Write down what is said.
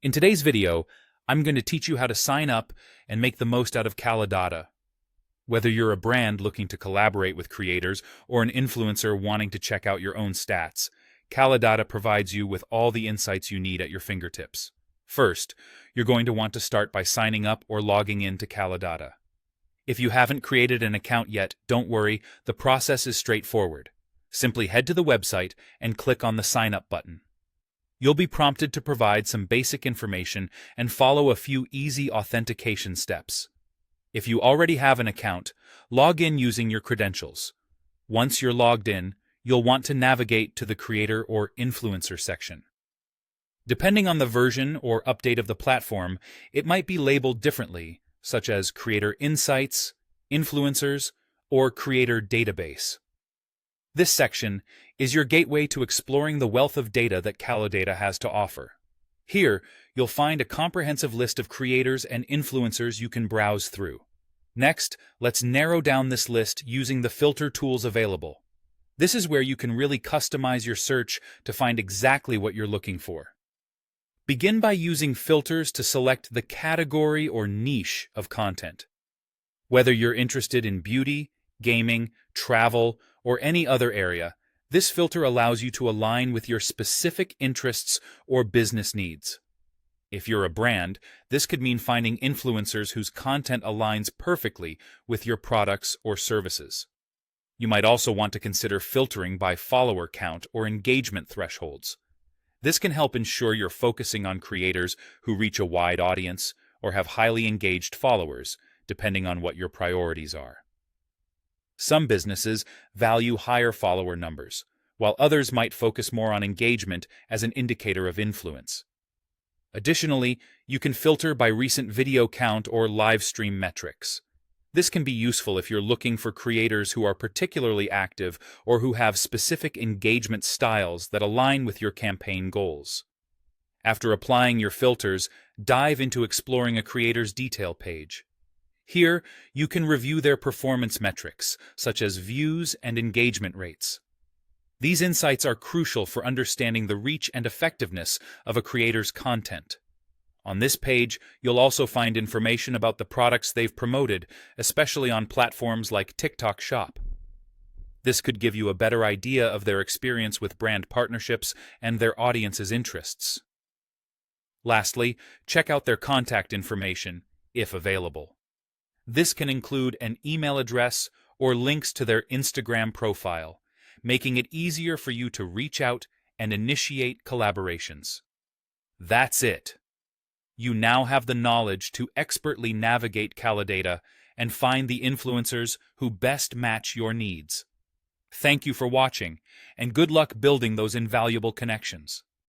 In today's video, I'm going to teach you how to sign up and make the most out of Kalodata. Whether you're a brand looking to collaborate with creators or an influencer wanting to check out your own stats, Kalodata provides you with all the insights you need at your fingertips. First, you're going to want to start by signing up or logging in to Kalodata. If you haven't created an account yet, don't worry, the process is straightforward. Simply head to the website and click on the Sign Up button. You'll be prompted to provide some basic information and follow a few easy authentication steps. If you already have an account, log in using your credentials. Once you're logged in, you'll want to navigate to the Creator or Influencer section. Depending on the version or update of the platform, it might be labeled differently, such as Creator Insights, Influencers, or Creator Database. This section is your gateway to exploring the wealth of data that Kalodata has to offer. Here, you'll find a comprehensive list of creators and influencers you can browse through. Next, let's narrow down this list using the filter tools available. This is where you can really customize your search to find exactly what you're looking for. Begin by using filters to select the category or niche of content. Whether you're interested in beauty, gaming, travel, or any other area, this filter allows you to align with your specific interests or business needs. If you're a brand, this could mean finding influencers whose content aligns perfectly with your products or services. You might also want to consider filtering by follower count or engagement thresholds. This can help ensure you're focusing on creators who reach a wide audience or have highly engaged followers, depending on what your priorities are. Some businesses value higher follower numbers, while others might focus more on engagement as an indicator of influence. Additionally, you can filter by recent video count or live stream metrics. This can be useful if you're looking for creators who are particularly active or who have specific engagement styles that align with your campaign goals. After applying your filters, dive into exploring a creator's detail page. Here, you can review their performance metrics, such as views and engagement rates. These insights are crucial for understanding the reach and effectiveness of a creator's content. On this page, you'll also find information about the products they've promoted, especially on platforms like TikTok Shop. This could give you a better idea of their experience with brand partnerships and their audience's interests. Lastly, check out their contact information, if available. This can include an email address or links to their Instagram profile, making it easier for you to reach out and initiate collaborations. That's it. You now have the knowledge to expertly navigate Kalodata and find the influencers who best match your needs. Thank you for watching, and good luck building those invaluable connections.